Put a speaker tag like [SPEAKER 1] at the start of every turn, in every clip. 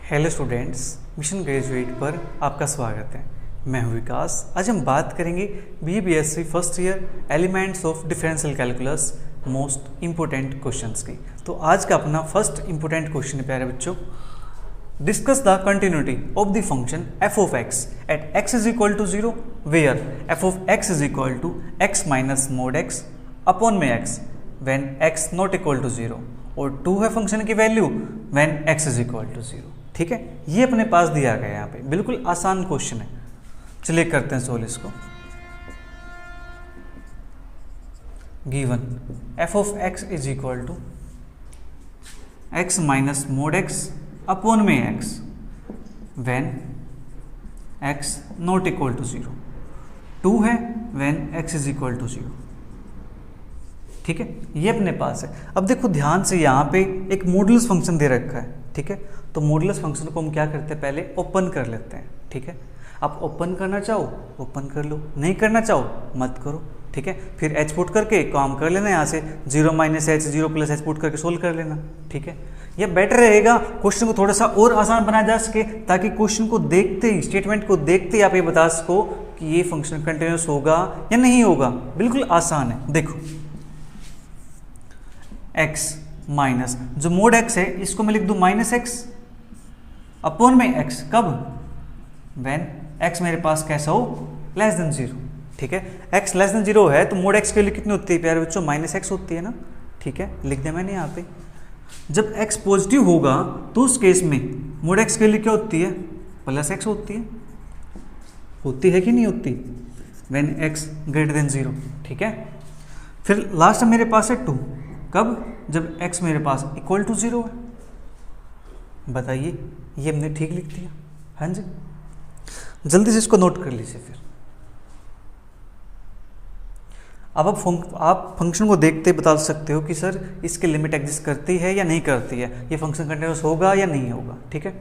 [SPEAKER 1] Hello students, mission graduate पर आपका स्वागत है। मैं हूं विकास। आज हम बात करेंगे BBSc first year elements of differential calculus most important questions की। तो आज का अपना फर्स्ट इंपोर्टेंट क्वेश्चन है प्यारे बच्चों, discuss the continuity of the function f of x at x is equal to 0 where f of x is equal to x minus mod x upon में x when x not equal to 0 और 2 है function की value when x is equal to 0। ठीक है, ये अपने पास दिया गया है यहाँ पे, बिल्कुल आसान क्वेश्चन है। चलिए करते हैं सोल्व इसको। Given f of x is equal to x minus mod x upon में x when x not equal to 0। 2 है when x is equal to 0। ठीक है, ये अपने पास है। अब देखो ध्यान से, यहाँ पे एक मॉडुलस फंक्शन दे रखा है। ठीक है, तो मॉडुलस फंक्शन को हम क्या करते हैं, पहले ओपन कर लेते हैं। ठीक है, आप ओपन करना चाहो ओपन कर लो, नहीं करना चाहो मत करो। ठीक है, फिर एच पुट करके काम कर लेना, यहाँ से 0 minus H 0 plus H put करके सोल्व कर लेना। ठीक है, यह बेटर रहेगा, क्वेश्चन को थोड़ा सा और आसान बनाया जा सके, ताकि क्वेश्चन को देखते ही, स्टेटमेंट को देखते ही आप ये बता सको कि ये फंक्शन कंटिन्यूस होगा या नहीं होगा। बिल्कुल आसान है। देखो x माइनस जो मोड x है इसको मैं लिख दूं माइनस एक्स अपॉन में x, कब? व्हेन x मेरे पास कैसा हो, लेस देन 0। ठीक है, x लेस देन 0 है तो मोड x के लिए कितनी होती है प्यारे बच्चों, माइनस एक्स होती है ना। ठीक है, लिख दिया मैंने यहाँ पे। जब x पॉजिटिव होगा तो उस केस में मोड x के लिए क्या होती है, प्लस x होती है कि नहीं होती, व्हेन x ग्रेटर देन 0। ठीक है, फिर लास्ट में मेरे पास है 2, कब? जब x मेरे पास इक्वल टू 0 है। बताइए, ये हमने ठीक लिख दिया। हाँ जी, जल्दी से इसको नोट कर लीजिए। फिर अब आप फंक्शन को देखते बता सकते हो कि सर इसकी लिमिट एग्जिस्ट करती है या नहीं करती है, ये फंक्शन कंटिन्यूस होगा या नहीं होगा। ठीक है,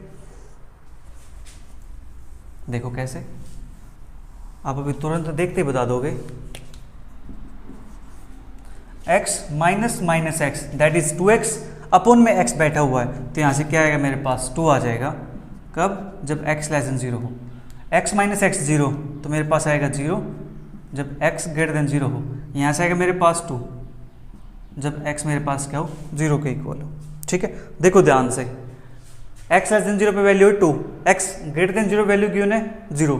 [SPEAKER 1] देखो कैसे, आप अभी तुरंत देखते ही बता दोगे। x minus minus x that is 2x upon में x बैठा हुआ है, तो यहाँ से क्या आएगा मेरे पास, 2 आ जाएगा। कब? जब x लेस देन 0 हो। x माइनस एक्स 0 तो मेरे पास आएगा 0 जब x ग्रेटर देन 0 हो। यहाँ से आएगा मेरे पास 2 जब x मेरे पास क्या हो, 0 के इक्वल हो। ठीक है, देखो ध्यान से, x लेस देन 0 पे वैल्यू है 2, x ग्रेटर देन 0 वैल्यू क्यों है 0।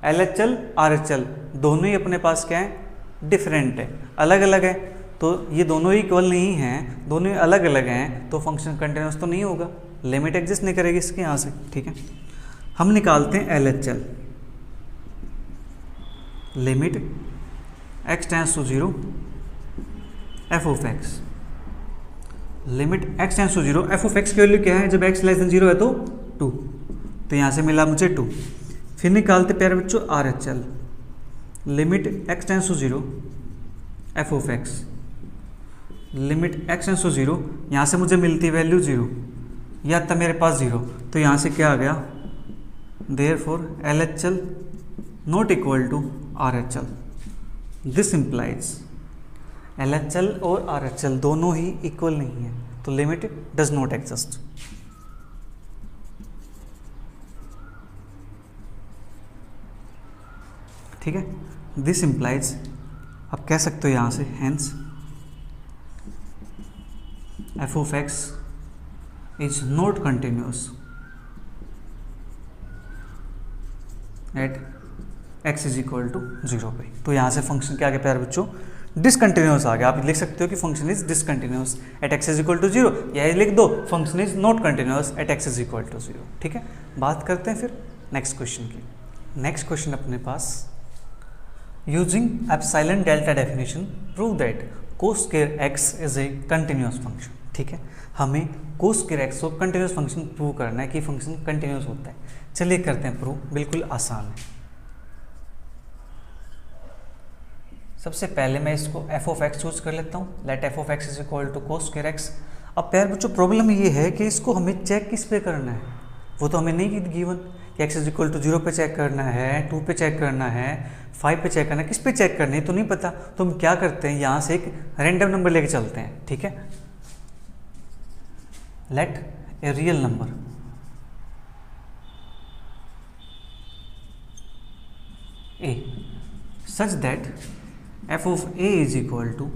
[SPEAKER 1] LHL RHL दोनों ही अपने पास क्या है, डिफरेंट है, अलग अलग है। तो ये दोनों ही इक्वल नहीं हैं, दोनों ही अलग अलग हैं, तो फंक्शन कंटिन्यूस तो नहीं होगा, लिमिट एग्जिस्ट नहीं करेगी इसके यहाँ से। ठीक है, हम निकालते हैं LHL, limit x tends to 0 f of x, limit x tends to 0 f of x की वैल्यू क्या है, जब x लेस देन 0 है तो 2, तो यहाँ से मिला मुझे 2। फिर निकालते प्यारे बच्चों RHL, limit x tends to 0 f of x, limit x tends to 0, यहाँ से मुझे मिलती वैल्यू 0, या था मेरे पास 0, तो यहाँ से क्या आ गया, therefore LHL not equal to RHL। This implies LHL और RHL दोनों ही इक्वल नहीं है, तो लिमिट डज नॉट एग्जिस्ट। ठीक है, दिस इम्प्लाइज, आप कह सकते हो यहाँ से, hence f of x is not continuous at x is equal to 0 पे। तो यहाँ से फंक्शन क्या आ गया प्यारे बच्चों, डिसकंटिन्यूस आ गया। आप लिख सकते हो कि function is discontinuous at x is equal to 0, या लिख दो function is not continuous at x is equal to 0। ठीक है, बात करते हैं फिर नेक्स्ट क्वेश्चन की। नेक्स्ट क्वेश्चन अपने पास, using epsilon delta definition prove that cos square x is a continuous function. ठीक है, हमें कोस स्क्वायर x को कंटिन्यूस फंक्शन प्रूव करना है कि फंक्शन कंटिन्यूस होता है। चलिए करते हैं प्रूव, बिल्कुल आसान है। सबसे पहले मैं इसको f of x चूज कर लेता हूँ, let f of x is equal to cos square x। अब प्यारे बच्चों प्रॉब्लम ये है कि इसको हमें चेक किस पे करना है, वो तो हमें नहीं गिवन कि x इज इक्वल टू 0 पे चेक करना है, 2 पे चेक करना है, 5 पे चेक करना है, किस पे चेक करना है तो नहीं पता। तो हम क्या करते हैं, यहाँ से एक रैंडम नंबर लेके चलते हैं। ठीक है, let a real number such that f of a is equal to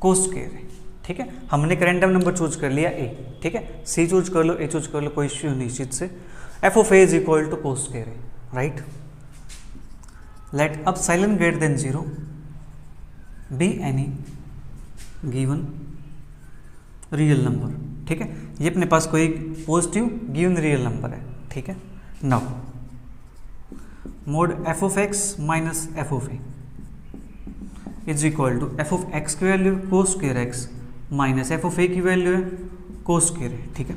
[SPEAKER 1] cos square a. ठीक है, हमने रैंडम नंबर चूज कर लिया ए। ठीक है, सी चूज कर लो, ए चूज कर लो, कोई इश्यू नहीं इस चीज से। F of a is equal to cos square a, right. Let epsilon greater than 0 be any given real number. ठीक है, ये अपने पास कोई पॉजिटिव गिवन रियल नंबर है। ठीक है, now mod f of x minus f of a is equal to f of x की value cos square x minus f of a की वैल्यू है कोस स्क्वायर है। ठीक है,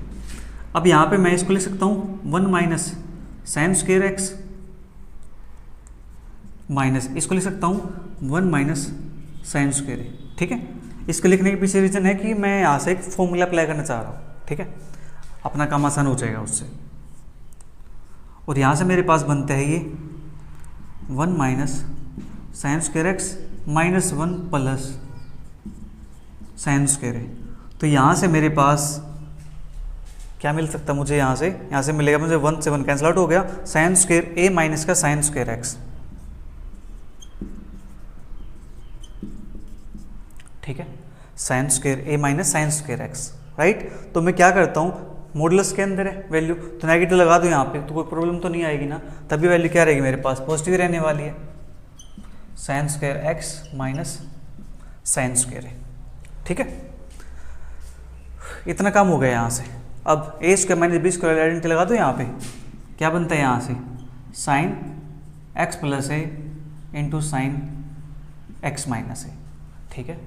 [SPEAKER 1] अब यहाँ पे मैं इसको लिख सकता हूँ 1 minus sine square x minus, इसको लिख सकता हूँ 1 माइनस साइन स्क्वायर ए। ठीक है, इसको लिखने के पीछे रीजन है कि मैं यहाँ से एक फॉर्मूला अप्लाई करना चाह रहा हूँ। ठीक है, अपना काम आसान हो जाएगा उससे। और यहाँ से मेरे पास बनता है ये 1 minus sine square x minus 1 plus sine square a. तो यहाँ से मेरे पास क्या मिल सकता है मुझे, यहाँ से मिलेगा मुझे 1 से 1 कैंसिल आउट हो गया, साइन स्क्वायर ए माइनस का साइन स्क्वायर एक्स। ठीक है, sine square a minus sine square x, right. तो मैं क्या करता हूँ, मॉडुलस के अंदर है वैल्यू, तो नेगेटिव लगा दूँ यहाँ पे, तो कोई प्रॉब्लम तो नहीं आएगी ना। तभी वैल्यू क्या रहेगी मेरे पास, पॉजिटिव रहने वाली है, sine square x minus sine square a. ठीक है, इतना काम हो गया यहाँ से। अब a square minus b square identity लगा दो यहाँ पे, क्या बनता है यहाँ से, sine x plus a into sine x minus a. ठीक है,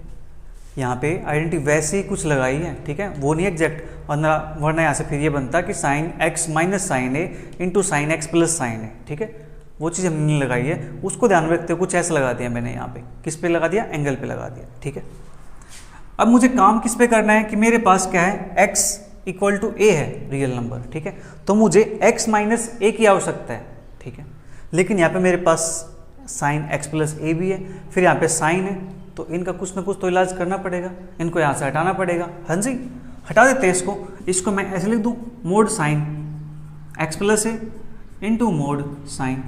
[SPEAKER 1] यहाँ पे आइडेंटिटी वैसे ही कुछ लगाई है। ठीक है, वो नहीं एग्जैक्ट, वरना यहाँ से फिर ये बनता कि sine x minus sine a into sine x plus sine a. ठीक है, वो चीज़ हमने नहीं लगाई है, उसको ध्यान में रखते हुए कुछ ऐसा लगा दिया मैंने यहाँ पे, किस पे लगा दिया, एंगल पे लगा दिया। ठीक है, अब मुझे काम किस पे करना है कि मेरे पास क्या है, x इक्वल टू ए है रियल नंबर। ठीक है, तो मुझे x माइनस ए की आवश्यकता है। ठीक है, लेकिन यहाँ पे मेरे पास साइन x प्लस ए भी है, फिर यहाँ पे साइन है, तो इनका कुछ ना कुछ तो इलाज करना पड़ेगा, इनको यहाँ से हटाना पड़ेगा। हाँ जी, हटा देते हैं इसको मैं ऐसे लिख दूँ, mod sine x plus a into mod sine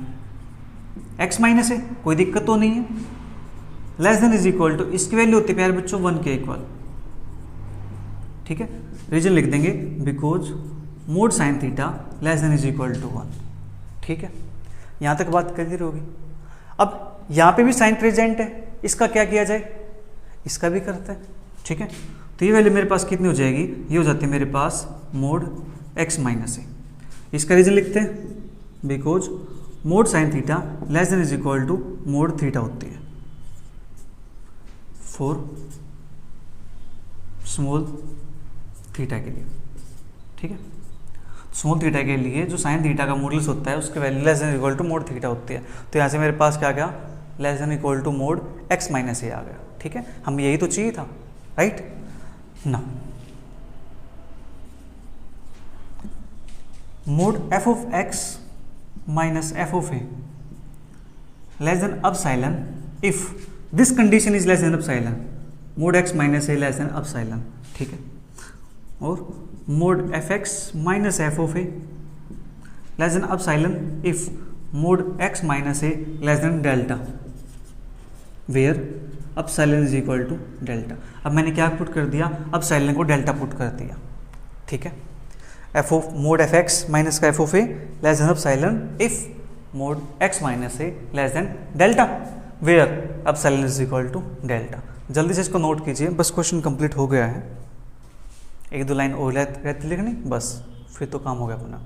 [SPEAKER 1] x minus a, कोई दिक्कत तो नहीं है। Less than is equal to, इसकी वैल्यू होती है प्यारे बच्चों 1 के इक्वल। ठीक है, रीजन लिख देंगे because mod sine theta less than is equal to 1। ठीक है, यहाँ तक बात क्लियर होगी। अब यहाँ पे भी साइन प्रेजेंट है, इसका क्या किया जाए, इसका भी करते हैं। ठीक है, तो ये वैल्यू मेरे पास कितनी हो जाएगी, ये हो जाती है मेरे पास मोड एक्स माइनस ए। इसका रीजन लिखते हैं because mod sine theta less than is equal to mod theta होती है फॉर स्मॉल थीटा के लिए। ठीक है, स्मॉल थीटा के लिए जो साइन थीटा का मॉडुलस होता है उसके value less than equal to mod theta होती है। तो यहाँ से मेरे पास क्या गया, less than equal to mod x minus a आ गया। ठीक है, हमें यही तो चाहिए था, राइट ना। Mod f of x minus f of a less than epsilon if this condition is less than epsilon, mod x minus a less than epsilon. ठीक है, और mod f x minus f of a less than epsilon if mod x minus a less than delta, where epsilon is equal to delta. अब मैंने क्या put कर दिया, epsilon को delta put कर दिया। ठीक है, f of mod f x minus का f of a less than epsilon if mod x minus a less than delta, where epsilon is equal to delta. जल्दी से इसको नोट कीजिए, बस क्वेश्चन कंप्लीट हो गया है, 1-2 लाइन और रहती लिखनी, बस फिर तो काम हो गया अपना।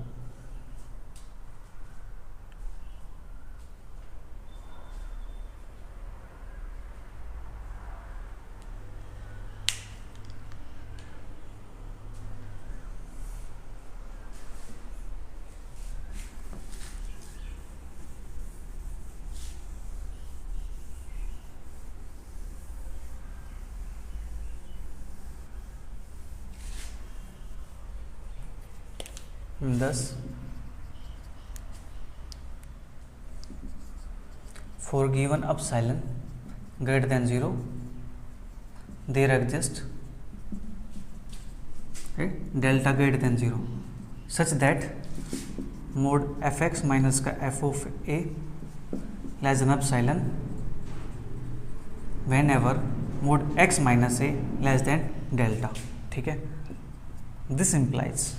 [SPEAKER 1] Thus, for given epsilon greater than 0, there exists delta greater than 0 such that mod fx minus का f of a less than epsilon whenever mod x minus a less than delta. ठीक है, this implies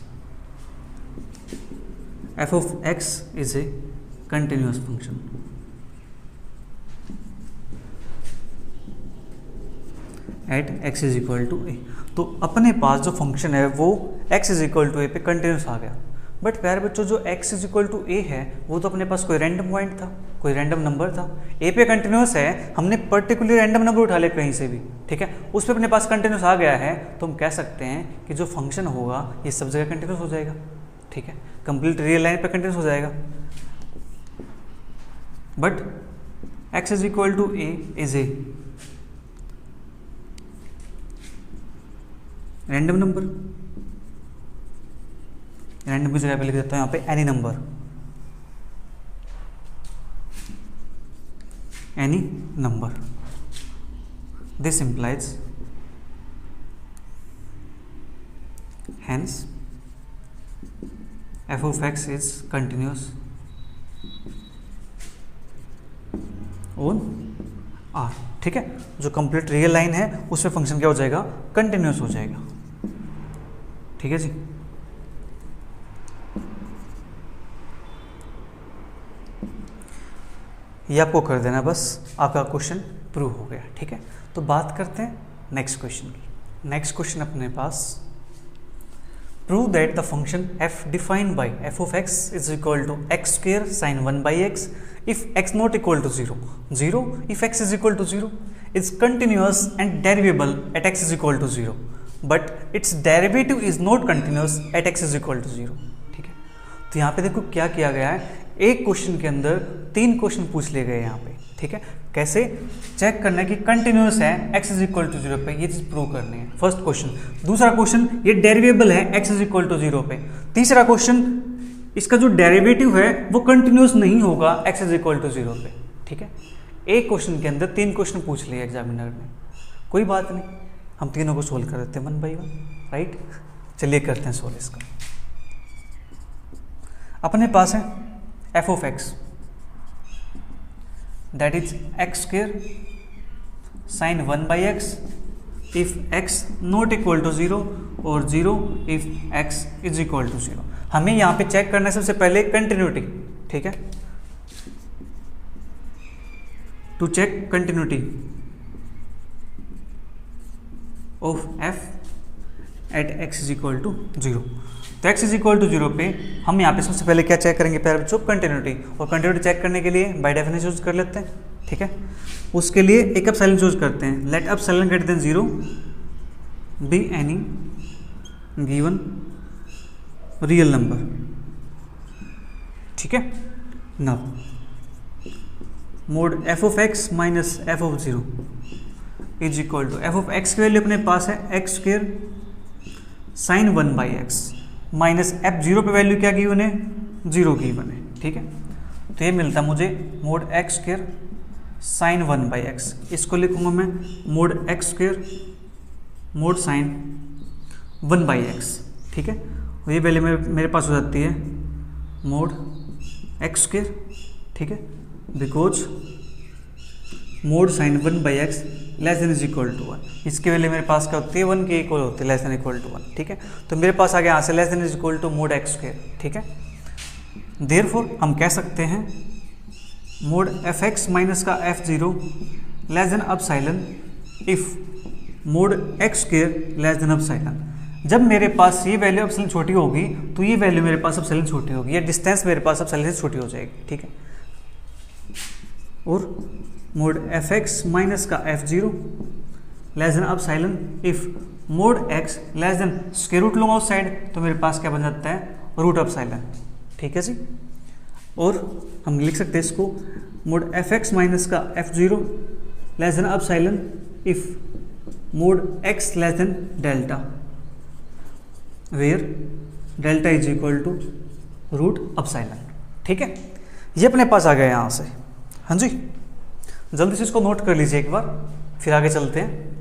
[SPEAKER 1] f of x is a continuous function at x is equal to a. तो अपने पास जो function है वो x is equal to a पे continuous आ गया। बट प्यारे बच्चों, जो x इज इक्वल टू ए है वो तो अपने पास कोई रैंडम पॉइंट था, कोई रैंडम नंबर था। ए पे कंटिन्यूस है, हमने पर्टिकुलर रैंडम नंबर उठा लिया कहीं से भी, ठीक है, उस पे अपने पास कंटिन्यूस आ गया है, तो हम कह सकते हैं कि जो फंक्शन होगा ये सब जगह कंटिन्यूस हो जाएगा। ठीक है, कंप्लीट रियल लाइन पे कंटिन्यूस हो जाएगा। But x is equal to a is a random number, random की जगह पे लिख देता हूँ यहाँ पे any number, any number. This implies hence f of x is continuous on R। ठीक है, जो कंप्लीट रियल लाइन है उसमें फंक्शन क्या हो जाएगा, कंटिन्यूस हो जाएगा। ठीक है जी, ये आपको कर देना, बस आपका क्वेश्चन प्रूव हो गया। ठीक है, तो बात करते हैं नेक्स्ट क्वेश्चन की। नेक्स्ट क्वेश्चन अपने पास, prove that the function f defined by f of x is equal to x square sine 1 by x if x not equal to 0, 0 if x is equal to 0, is continuous and derivable at x is equal to 0, but its derivative is not continuous at x is equal to 0। ठीक है, तो यहाँ पे देखो क्या किया गया है, एक क्वेश्चन के अंदर 3 क्वेश्चन पूछ लिए गए यहाँ पे। ठीक है, कैसे चेक करना है कि कंटिन्यूस है x इज इक्वल टू 0 पे, ये चीज प्रूव करनी है, फर्स्ट क्वेश्चन। दूसरा क्वेश्चन, ये डेरिवेबल है x इज इक्वल टू 0 पे। तीसरा क्वेश्चन, इसका जो डेरिवेटिव है वो कंटिन्यूस नहीं होगा x इज इक्वल टू 0 पे। ठीक है, एक क्वेश्चन के अंदर 3 क्वेश्चन पूछ लिए एग्जामिनर ने, कोई बात नहीं, हम तीनों को सोल्व कर देते हैं 1 बाई 1। राइट, चलिए करते हैं सोल्व इसका। अपने पास है f of x that is x square sine 1 by x if x not equal to 0 और 0 if x is equal to 0। हमें यहाँ पे चेक करना है सबसे पहले कंटिन्यूटी। ठीक है, to check continuity of f at x is equal to 0। तो x इज इक्वल टू 0 पे हम यहाँ पे सबसे पहले क्या चेक करेंगे प्यारे बच्चों, कंटिन्यूटी। और कंटिन्यूटी चेक करने के लिए बाय डेफिनेशन यूज कर लेते हैं। ठीक है, उसके लिए एक एप्सिलॉन यूज करते हैं, let epsilon greater than 0 be any given real number. ठीक है, now mod f of x minus f of 0 is equal to f of x की वैल्यू अपने पास है x square sine 1 by x minus f0 पे value क्या given है, 0 given है। ठीक है, तो ये मिलता मुझे mod x square sine 1 by x, इसको लिखूंगा मैं mod x square mod sine 1 by x. ठीक है, तो ये वैल्यू मेरे पास हो जाती है मोड x स्क्वायर। ठीक है, because mod sine 1 by x less than is equal to 1, इसकी वैल्यू मेरे पास क्या होती है, 1 के इक्वल होती है, लेस देन इक्वल टू 1। ठीक है, तो मेरे पास आ गया यहाँ से less than is equal to mod x square. ठीक है, देयरफॉर हम कह सकते हैं मोड fx माइनस का f0 less than epsilon if mod x square less than epsilon. जब मेरे पास ये वैल्यू एप्सिलॉन छोटी होगी तो ये वैल्यू मेरे पास एप्सिलॉन छोटी होगी, ये डिस्टेंस मेरे पास एप्सिलॉन से छोटी हो जाएगी। ठीक है, और मोड fx माइनस का f0 less than epsilon if mod x less than square root लूंगा उस साइड, तो मेरे पास क्या बन जाता है, रूट एप्सिलॉन। ठीक है जी, और हम लिख सकते हैं इसको मोड fx माइनस का f0 less than epsilon if mod x less than delta where delta is equal to root epsilon. ठीक है, ये अपने पास आ गया यहाँ से। हाँ जी, जल्दी से इसको नोट कर लीजिए एक बार, फिर आगे चलते हैं।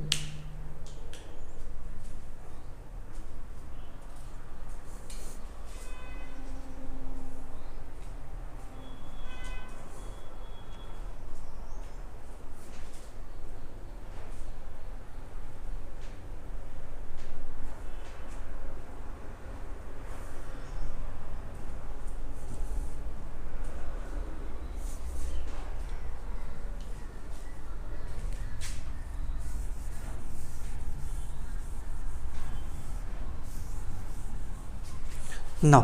[SPEAKER 1] Now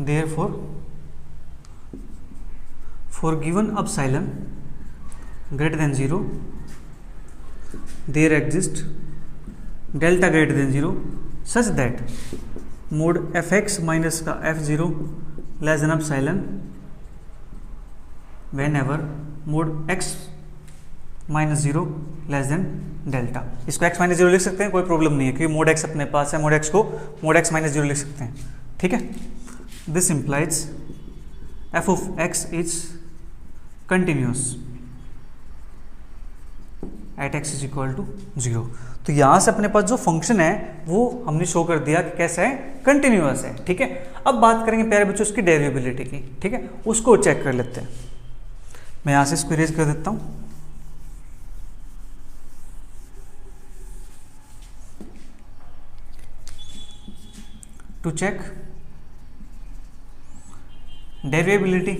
[SPEAKER 1] therefore for given epsilon greater than 0 there exists delta greater than 0 such that mod fx minus का f0 less than epsilon whenever mod x minus 0 less than delta. इसको x माइनस 0 लिख सकते हैं, कोई प्रॉब्लम नहीं है क्योंकि mode x अपने पास है, मोड x को मोड x माइनस 0 लिख सकते हैं, ठीक है। This implies f of x is continuous at x is equal to 0। तो यहाँ से अपने पास जो फंक्शन है वो हमने शो कर दिया कि कैसा है, कंटिन्यूअस है, ठीक है। अब बात करेंगे प्यारे बच्चों उसकी डेरिवेबिलिटी की, ठीक है, उसको चेक कर लेते हैं। मैं यहाँ से इसको इरेज कर देता हूँ। To check derivability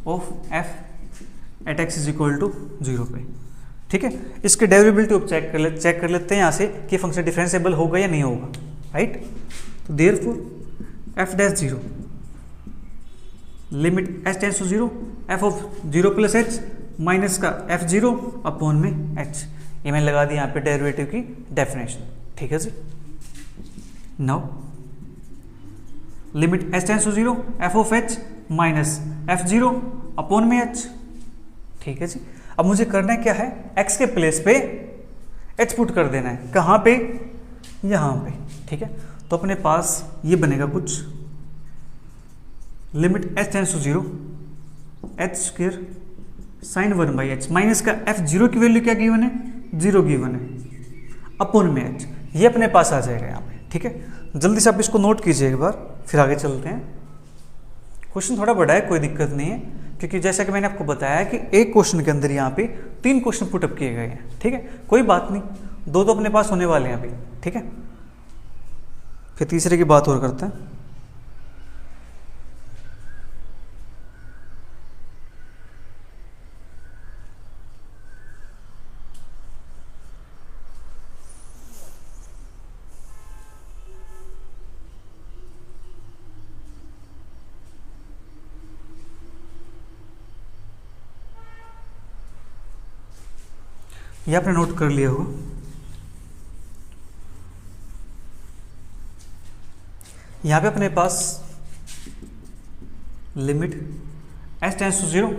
[SPEAKER 1] of f at x is equal to 0 पे, ठीक है। इसके डेरिवेबिलिटी को चेक कर लेते हैं यहाँ से कि फंक्शन डिफरेंशिएबल होगा या नहीं होगा, राइट। तो therefore f dash 0 limit h tends to 0 f of 0 plus h minus का f0 अपॉन में h, ये मैंने लगा दी यहाँ पे डेरिवेटिव की डेफिनेशन, ठीक है जी। Now limit h tends to 0 f of h minus f0 upon में h, ठीक है जी। अब मुझे करना क्या है, x के प्लेस पे h पुट कर देना है, कहाँ पे, यहाँ पे, ठीक है। तो अपने पास ये बनेगा कुछ limit h tends to 0 h square sine 1 by h minus का f0 की वैल्यू क्या गिवन है, 0 गिवन है अपॉन में h, ये अपने पास आ जाएगा यहाँ पे, ठीक है। जल्दी से आप इसको नोट कीजिए एक बार, फिर आगे चलते हैं। क्वेश्चन थोड़ा बड़ा है, कोई दिक्कत नहीं है, क्योंकि जैसा कि मैंने आपको बताया कि एक क्वेश्चन के अंदर यहाँ पे 3 क्वेश्चन पुटअप किए गए हैं, ठीक है। कोई बात नहीं, 2 तो अपने पास होने वाले हैं अभी, ठीक है। फिर तीसरे की बात और करते हैं। ये आपने नोट कर लिया होगा। यहाँ पे अपने पास limit h tends to 0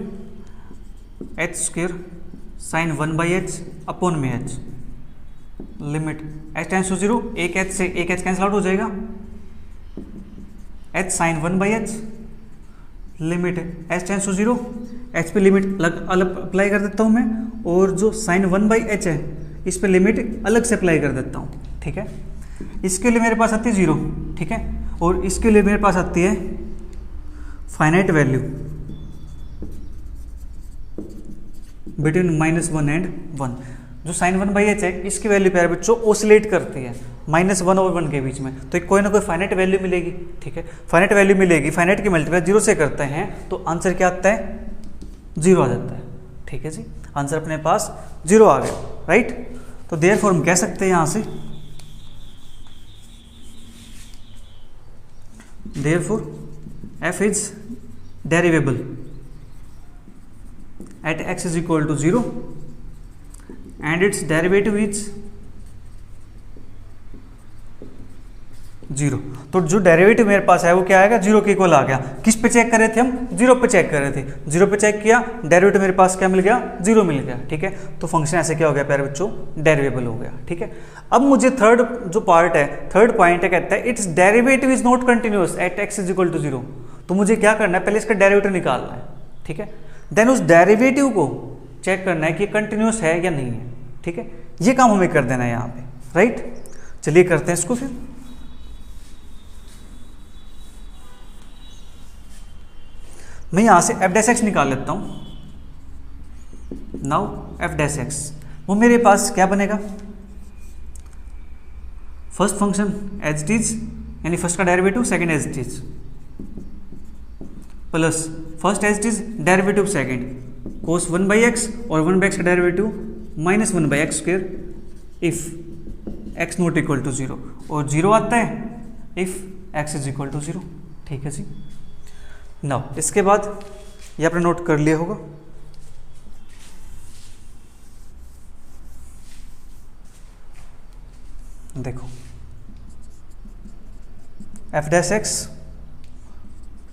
[SPEAKER 1] h square sine 1 by h upon में h, limit h tends to 0 एक h से एक h कैंसिल आउट हो जाएगा, h sine 1 by h, limit h tends to 0 h पे लिमिट अलग अप्लाई कर देता हूँ मैं, और जो साइन 1 बाई h है इस पे लिमिट अलग से अप्लाई कर देता हूँ, ठीक है। इसके लिए मेरे पास आती है 0, ठीक है, और इसके लिए मेरे पास आती है फाइनाइट वैल्यू बिटवीन -1 एंड 1। जो साइन 1 बाई h है इसकी वैल्यू प्यारे बच्चों ओसिलेट करती है -1 और 1 के बीच में, तो कोई ना कोई फाइनाइट वैल्यू मिलेगी, ठीक है। फाइनाइट वैल्यू मिलेगी, फाइनाइट की मल्टीप्लाई 0 से करते हैं तो आंसर क्या आता है, 0 आ जाता है, ठीक है जी। आंसर अपने पास 0 आ गया, राइट। तो देयरफॉर हम कह सकते हैं यहाँ से therefore f is derivable at x is equal to 0 and its derivative is 0। तो जो डेरिवेटिव मेरे पास है वो क्या आएगा, 0 के इक्वल आ गया। किस पे चेक कर रहे थे हम, 0 पे चेक कर रहे थे, 0 पे चेक किया, डेरिवेटिव मेरे पास क्या मिल गया, 0 मिल गया, ठीक है। तो फंक्शन ऐसे क्या हो गया प्यारे बच्चों, डेरिवेबल हो गया, ठीक है। अब मुझे थर्ड जो पार्ट है, थर्ड पॉइंट है, कहता है it's derivative is not continuous at x is equal to 0। तो मुझे क्या करना है, पहले इसका डेरिवेटिव निकालना है, ठीक है। देन उस डेरिवेटिव को चेक करना है कि कंटिन्यूअस है या नहीं है, ठीक है। ये काम हमें कर देना है यहाँ पे, राइट। चलिए करते हैं इसको फिर। मैं यहाँ से f डैश एक्स निकाल लेता हूँ। नाउ f डैश एक्स वो मेरे पास क्या बनेगा, first function as it is, यानी फर्स्ट का derivative second as it is, plus first as it is derivative second cos 1 by x और 1 बाई एक्स का derivative -1 by x square if x not equal to 0। और 0 आता है if x is equal to 0। ठीक है जी। Now इसके बाद ये आपने नोट कर लिया होगा, देखो f dash x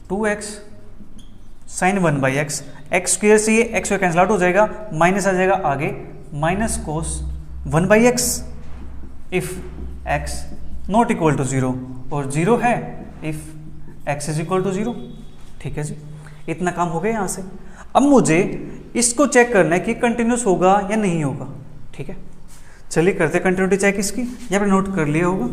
[SPEAKER 1] 2x sine 1/x, x square से ये x कैंसिल आउट हो जाएगा, माइनस आ जाएगा आगे minus cos 1/x if x not equal to 0 और 0 है if x is equal to 0। ठीक है जी, इतना काम हो गया यहाँ से। अब मुझे इसको चेक करना है कि कंटिन्यूस होगा या नहीं होगा। ठीक है, चलिए करते कंटिन्यूटी चेक इसकी, यहाँ पे नोट कर लिया होगा।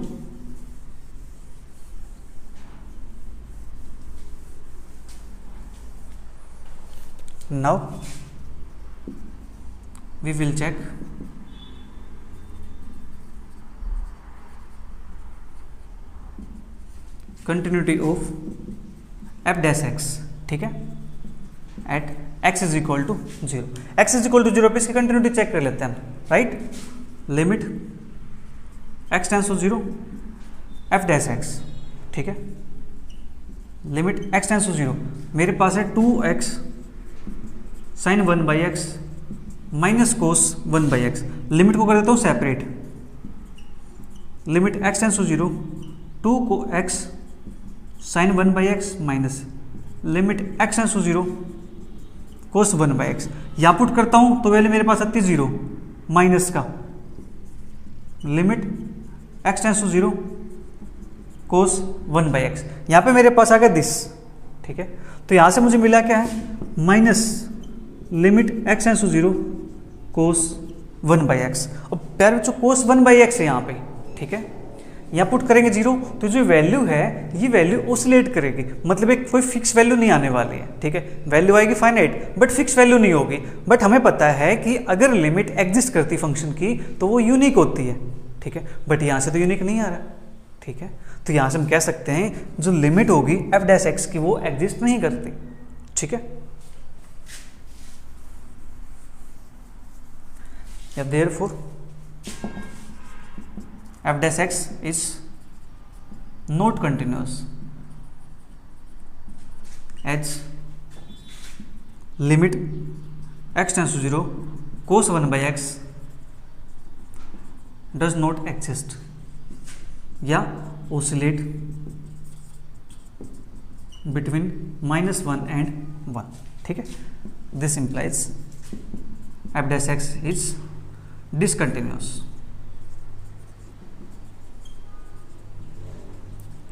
[SPEAKER 1] Now we will check continuity of f dash x। ठीक है, at x is equal to 0, x is equal to 0 पे इसकी कंटिन्यूटी चेक कर लेते हैं हम, right. Limit x tends to 0 f dash x। ठीक है, लिमिट x टेंस टू 0, मेरे पास है 2x sine 1/x minus cos 1/x। Limit को कर देता हूँ separate, limit x tends to 0 2 को x sine 1/x minus limit x tends to 0 cos 1/x। यहाँ पुट करता हूँ तो वैल्यू मेरे पास आती है 0 माइनस का limit x tends to 0 cos 1/x। यहाँ पे मेरे पास आ गया दिस। ठीक है, तो यहाँ से मुझे मिला क्या है, minus limit x tends to 0 cos 1/x। और प्यारे बच्चों कोस 1/x है यहाँ पे। ठीक है, यहाँ पुट करेंगे 0 तो जो वैल्यू है ये वैल्यू ओसिलेट करेगी, मतलब एक कोई फिक्स वैल्यू नहीं आने वाली है। ठीक है, वैल्यू आएगी फाइनाइट बट फिक्स वैल्यू नहीं होगी। बट हमें पता है कि अगर लिमिट एग्जिस्ट करती फंक्शन की तो वो यूनिक होती है। ठीक है, बट यहाँ से तो यूनिक नहीं आ रहा। ठीक है, तो यहाँ से हम कह सकते हैं जो लिमिट होगी f डैश x की वो एग्जिस्ट नहीं करती। ठीक है, therefore f dash x is not continuous as limit x tends to 0 cos 1/x does not exist या oscillate between -1 and 1। ठीक है, this implies f dash x is discontinuous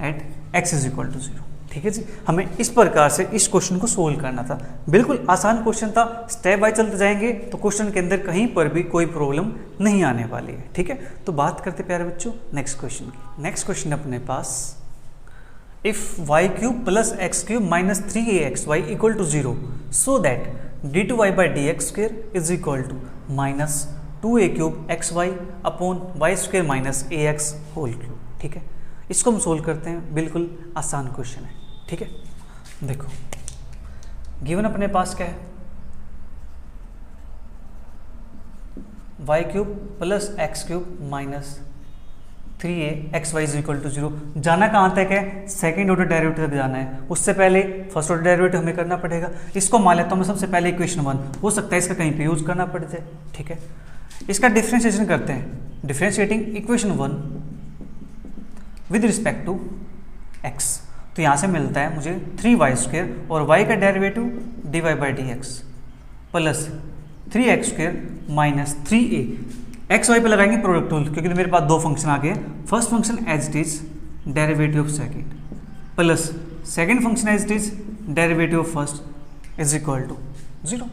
[SPEAKER 1] at x is equal to 0। ठीक है जी, हमें इस प्रकार से इस क्वेश्चन को सोल्व करना था। बिल्कुल आसान क्वेश्चन था, स्टेप बाय चलते जाएंगे तो क्वेश्चन के अंदर कहीं पर भी कोई प्रॉब्लम नहीं आने वाली है। ठीक है, तो बात करते प्यारे बच्चों नेक्स्ट क्वेश्चन की। नेक्स्ट क्वेश्चन अपने पास, if y cube plus x cube minus 3axy equal to 0 so that d2y/dx² is equal to minus 2a³ xy upon y² minus ax whole cube. ठीक है, इसको हम सोल्व करते हैं, बिल्कुल आसान क्वेश्चन है। ठीक है, देखो गिवन अपने पास क्या है, y³ plus x³ minus 3axy is equal to 0। जाना कहाँ तक है, सेकेंड ऑर्डर डेरिवेटिव तक जाना है। उससे पहले फर्स्ट ऑर्डर डेरिवेटिव हमें करना पड़ेगा। इसको मान लेता हूँ मैं सबसे पहले इक्वेशन 1, हो सकता है इसका कहीं पे यूज करना पड़ जाए। ठीक है, इसका डिफ्रेंशिएशन करते हैं, differentiating equation 1 with respect to x। तो यहाँ से मिलता है मुझे 3y² और y का derivative dy/dx plus 3x² minus 3a। X y पे लगाएंगे प्रोडक्ट रूल, क्योंकि मेरे पास दो फंक्शन आ गए। First function as it is derivative of second plus second function as it is derivative of first is equal to 0।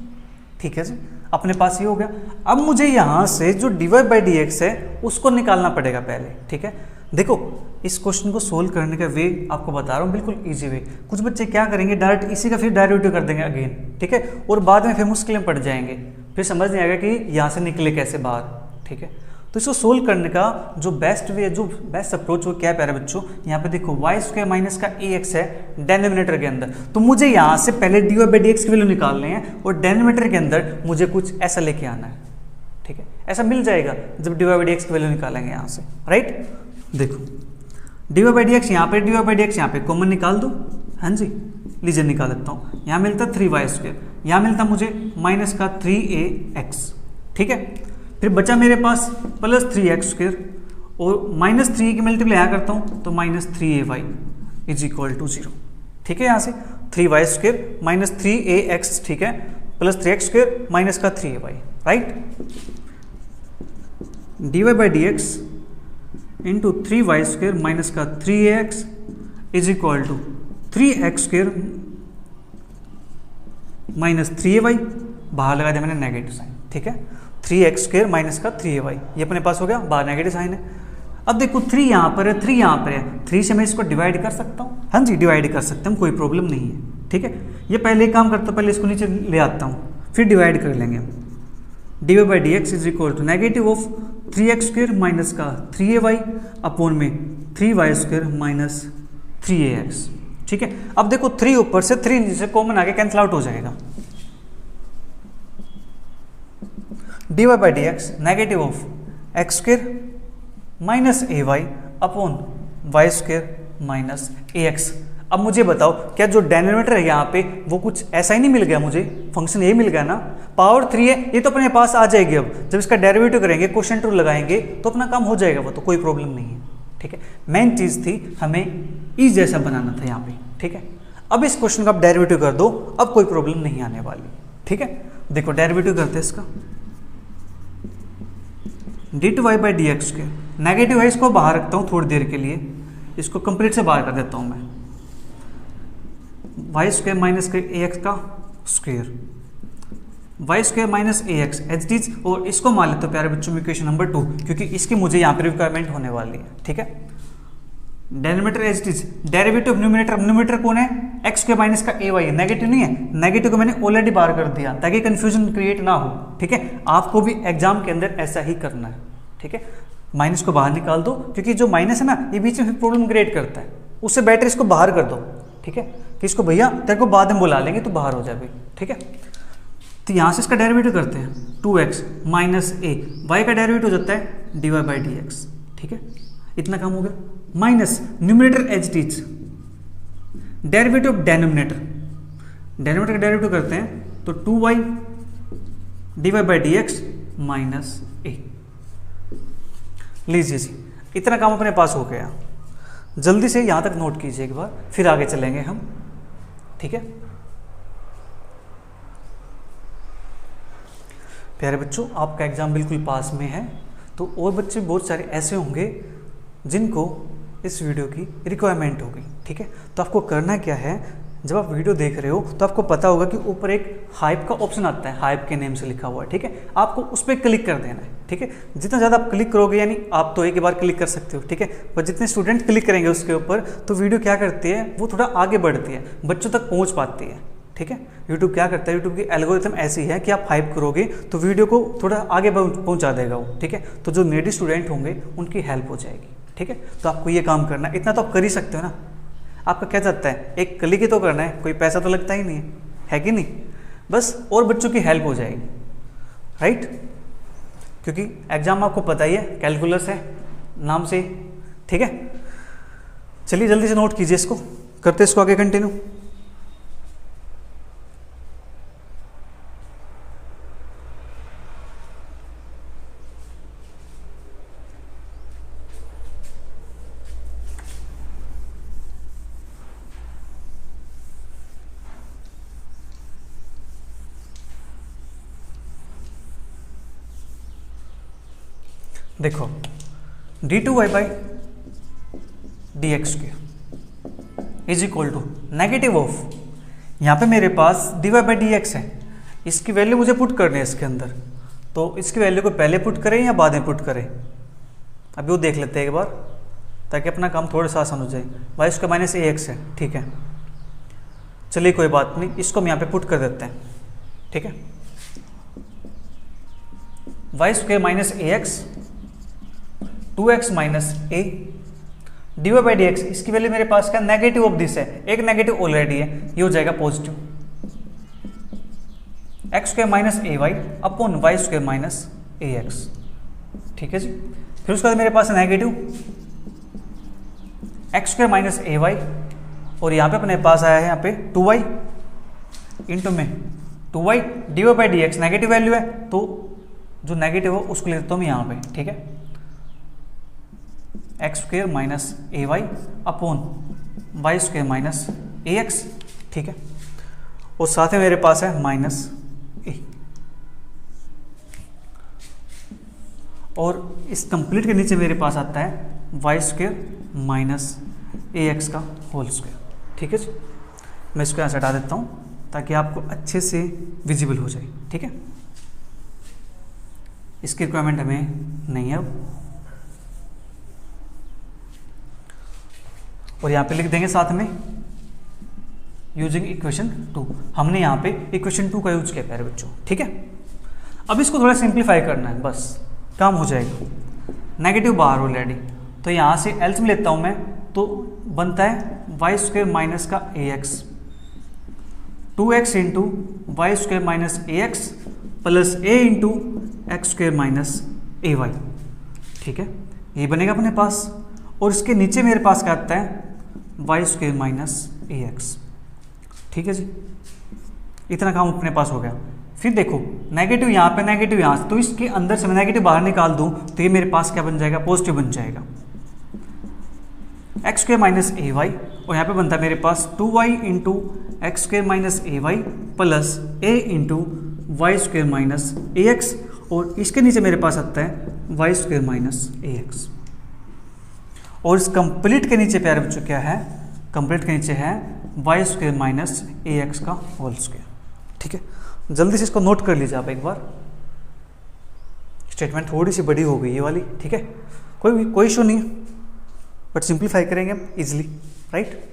[SPEAKER 1] ठीक है जी, अपने पास ये हो गया। अब मुझे यहाँ से जो dy/dx है उसको निकालना पड़ेगा पहले। ठीक है, देखो इस क्वेश्चन को सोल्व करने का वे आपको बता रहा हूँ, बिल्कुल इजी वे। कुछ बच्चे क्या करेंगे, डायरेक्ट इसी का फिर डेरिवेटिव कर देंगे अगेन। ठीक है, और बाद में फिर मुश्किल में पड़ जाएंगे, फिर समझ नहीं आएगा कि यहाँ से निकले कैसे बाहर। ठीक है, तो इसको सोल्व करने का जो बेस्ट वे, जो बेस्ट अप्रोच वो क्या है प्यारे बच्चों, यहाँ पे देखो y² माइनस का ax है डिनोमिनेटर के अंदर, तो मुझे यहाँ से पहले dy/dx की वैल्यू निकालनी है और डिनोमिनेटर के अंदर मुझे कुछ ऐसा लेके आना है। ठीक है, ऐसा मिल जाएगा जब dy/dx की वैल्यू निकालेंगे यहाँ से, राइट। देखो dy/dx यहाँ पे, dy/dx यहाँ पे कॉमन निकाल दो। हाँ जी, लीजिए निकाल देता हूँ। यहाँ मिलता 3y², यहाँ मिलता मुझे माइनस का 3ax, ठीक है। फिर बचा मेरे पास प्लस 3x² और माइनस 3 की मल्टीप्लाई यहाँ करता हूँ तो minus 3ay is equal to 0, ठीक है। यहाँ से 3y² माइनस 3ax, ठीक है, प्लस 3x² माइनस का 3ay, right. dy/dx into 3y² minus का 3ax is equal to 3x² minus 3ay, बाहर लगा दिया मैंने नेगेटिव साइन, ठीक है। 3x² माइनस का 3ay, ये अपने पास हो गया, बाहर नेगेटिव साइन है। अब देखो 3 यहाँ पर है, 3 यहाँ पर है, 3 से मैं इसको डिवाइड कर सकता हूँ। हाँ जी, डिवाइड कर सकता हूँ, कोई प्रॉब्लम नहीं है, ठीक है। ये पहले काम करता हूँ, पहले इसको नीचे ले आता हूँ, फिर डिवाइड कर लेंगे। dy/dx is equal to negative of 3x² minus का 3ay अपॉन में 3y² माइनस 3ax, ठीक है। अब देखो 3 ऊपर से 3 नीचे से कॉमन आके कैंसिल आउट हो जाएगा। dy/dx negative of x² minus ay upon y² minus ax। अब मुझे बताओ, क्या जो डिनोमिनेटर है यहाँ पे वो कुछ ऐसा ही नहीं मिल गया मुझे, फंक्शन ये मिल गया ना, पावर 3 है, ये तो अपने पास आ जाएगी। अब जब इसका डेरिवेटिव करेंगे, क्वोशिएंट रूल लगाएंगे तो अपना काम हो जाएगा, वो तो कोई प्रॉब्लम नहीं है, ठीक है। मेन चीज़ थी हमें ई जैसा बनाना था यहाँ पे, ठीक है। अब इस क्वेश्चन का आप डेरिवेटिव कर दो, अब कोई प्रॉब्लम नहीं आने वाली, ठीक है। देखो डेरिवेटिव करते हैं इसका, dy/dx के नेगेटिव है, इसको बाहर रखता हूँ थोड़ी देर के लिए, इसको कंप्लीट से बाहर कर देता हूँ मैं। y² माइनस के ax का स्क्वायर, y² माइनस ax एच डीज, और इसको मान लेते हो प्यारे बच्चों में इक्वेशन नंबर 2, क्योंकि इसकी मुझे यहाँ पे रिक्वायरमेंट होने वाली है, ठीक है। डेनोमिनेटर एच डीज, डेरिवेटिव न्यूमिनेटर, न्यूमिनेटर कौन है, x² माइनस का ay है, नेगेटिव नहीं है, नेगेटिव को मैंने ऑलरेडी बाहर कर दिया ताकि कंफ्यूजन क्रिएट ना हो, ठीक है। आपको भी एग्जाम के अंदर ऐसा ही करना है, ठीक है। माइनस को बाहर निकाल दो, क्योंकि जो माइनस है ना ये बीच में प्रॉब्लम क्रिएट करता है, उससे बेटर इसको बाहर कर दो, ठीक है। कि इसको भैया तेरे को बाद में बुला लेंगे तो बाहर हो जाए भाई, ठीक है। तो यहाँ से इसका डेरिवेटिव करते हैं, 2x माइनस a, y का डेरिवेटिव हो जाता है dy/dx, ठीक है। इतना काम हो गया। माइनस न्यूमिनेटर एच डीज, डेरिवेटिव ऑफ डेनोमिनेटर, डेनोमिनेटर का डेरिवेटिव करते हैं तो 2y dy/dx माइनस a। लीजिए जी, इतना काम अपने पास हो गया। जल्दी से यहाँ तक नोट कीजिए एक बार, फिर आगे चलेंगे हम, ठीक है। प्यारे बच्चों, आपका एग्ज़ाम बिल्कुल पास में है, तो और बच्चे बहुत सारे ऐसे होंगे जिनको इस वीडियो की रिक्वायरमेंट होगी, ठीक है। तो आपको करना क्या है, जब आप वीडियो देख रहे हो तो आपको पता होगा कि ऊपर एक हाइप का ऑप्शन आता है, हाइप के नेम से लिखा हुआ है, ठीक है। आपको उस पर क्लिक कर देना है, ठीक है। जितना ज़्यादा आप क्लिक करोगे, यानी आप तो एक ही बार क्लिक कर सकते हो, ठीक है, पर जितने स्टूडेंट क्लिक करेंगे उसके ऊपर तो वीडियो क्या करती है, वो थोड़ा आगे बढ़ती है, बच्चों तक पहुँच पाती है, ठीक है। यूट्यूब क्या करता है, यूट्यूब की एल्गोरिथम ऐसी है कि आप हाइप करोगे तो वीडियो को थोड़ा आगे पहुँचा देगा वो, ठीक है। तो जो नीडी स्टूडेंट होंगे उनकी हेल्प हो जाएगी, ठीक है। तो आपको ये काम करना है, इतना तो आप कर ही सकते हो ना। आपका क्या चाहता है, एक क्लिक ही तो करना है, कोई पैसा तो लगता ही नहीं है कि नहीं, बस और बच्चों की हेल्प हो जाएगी, राइट। क्योंकि एग्जाम आपको पता ही है, कैलकुलस है नाम से, ठीक है। चलिए जल्दी से नोट कीजिए इसको, करते इसको आगे कंटिन्यू। देखो d2y/dx is equal to negative of, यहाँ पे मेरे पास dy/dx है, इसकी वैल्यू मुझे पुट करनी है इसके अंदर, तो इसकी वैल्यू को पहले पुट करें या बाद में पुट करें, अभी वो देख लेते हैं एक बार, ताकि अपना काम थोड़ा सा आसान हो जाए। y² माइनस ax है, ठीक है। चलिए कोई बात नहीं, इसको हम यहाँ पे पुट कर देते हैं, ठीक है। y² minus ax 2x minus a dy/dx, इसकी वैल्यू मेरे पास क्या, नेगेटिव ऑफ दिस है, एक नेगेटिव ऑलरेडी है, ये हो जाएगा positive, x² minus ay upon y² minus ax, ठीक है जी। फिर उसके बाद मेरे पास है negative x square minus a y, और यहाँ पे अपने पास आया है यहाँ पे 2y इंटू में 2y dy by D x, negative value है तो जो नेगेटिव हो उसको ले लेता हूँ मैं यहाँ पे, ठीक है। X square minus a y upon y square minus a x, ठीक है। और साथ में मेरे पास है माइनस ए, और इस कंप्लीट के नीचे मेरे पास आता है y square minus a x का होल स्क्वायर, ठीक है जी। मैं इसको यहाँ से हटा देता हूँ ताकि आपको अच्छे से विजिबल हो जाए, ठीक है। इसकी रिक्वायरमेंट हमें नहीं है अब, और यहाँ पे लिख देंगे साथ में यूजिंग इक्वेशन 2। हमने यहाँ पे इक्वेशन 2 का यूज किया प्यारे बच्चों, ठीक है। अब इसको थोड़ा सिंप्लीफाई करना है, बस काम हो जाएगा। नेगेटिव बाहर ऑलरेडी, तो यहाँ से एल्सियम लेता हूँ मैं, तो बनता है वाई स्क्वायर माइनस का a x, 2x into y square minus a x plus a into x square minus a y, ठीक है। ये बनेगा अपने पास, और इसके नीचे मेरे पास क्या आता है y square minus a x, ठीक है जी। इतना काम अपने पास हो गया। फिर देखो नेगेटिव यहाँ पे, नेगेटिव यहाँ से, तो इसके अंदर से मैं नेगेटिव बाहर निकाल दूँ तो ये मेरे पास क्या बन जाएगा, पॉजिटिव बन जाएगा, x square minus a y, और यहाँ पे बनता है मेरे पास 2y into x square minus a y plus a into y square minus a x, और इसके नीचे मेरे पास आता है y square minus a x. और इस कंप्लीट के नीचे प्यारे बच्चों क्या है, कंप्लीट के नीचे है y square minus a x का होल स्क्वायर, ठीक है। जल्दी से इसको नोट कर लीजिए आप एक बार, स्टेटमेंट थोड़ी सी बड़ी हो गई ये वाली, ठीक है। कोई इशू नहीं है, बट सिंप्लीफाई करेंगे हम easily, right.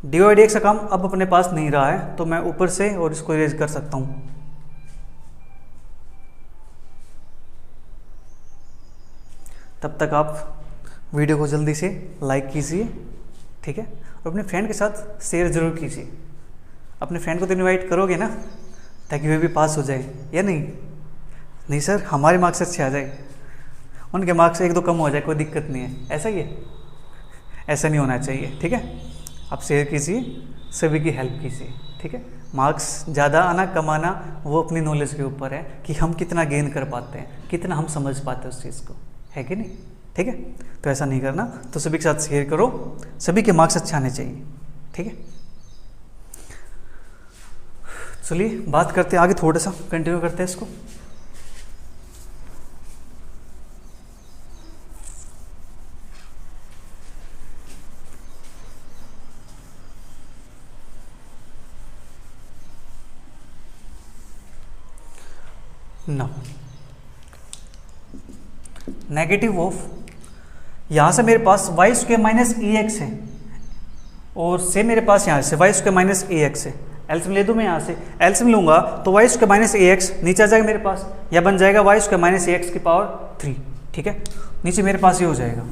[SPEAKER 1] D y d x का काम अब अपने पास नहीं रहा है, तो मैं ऊपर से और इसको इरेज कर सकता हूं। तब तक आप वीडियो को जल्दी से लाइक कीजिए, ठीक है, और अपने फ्रेंड के साथ शेयर जरूर कीजिए। अपने फ्रेंड को तो इनवाइट करोगे ना, ताकि वे भी पास हो जाए, या नहीं? नहीं सर, हमारे मार्क्स अच्छे आ जाए, उनके मार्क्स 1-2 कम हो जाए, कोई दिक्कत नहीं है, ऐसा ही है। ऐसा नहीं होना चाहिए, ठीक है। आप शेयर कीजिए, सभी की हेल्प कीजिए, ठीक है। मार्क्स ज़्यादा आना कम आना वो अपनी नॉलेज के ऊपर है कि हम कितना गेन कर पाते हैं, कितना हम समझ पाते हैं उस चीज़ को, है कि नहीं, ठीक है। तो ऐसा नहीं करना, तो सभी के साथ शेयर करो, सभी के मार्क्स अच्छे आने चाहिए, ठीक है। चलिए बात करते हैं आगे, थोड़ा सा कंटिन्यू करते हैं इसको। ना नेगेटिव ऑफ, यहाँ से मेरे पास Y square minus a x है, और से मेरे पास यहाँ से Y square minus a x है। एल्सियम ले दूँ मैं, यहाँ से एल्सियम लूँगा तो Y square minus a x नीचे आ जाएगा मेरे पास, या बन जाएगा Y square minus a x की पावर 3, ठीक है। नीचे मेरे पास ये हो जाएगा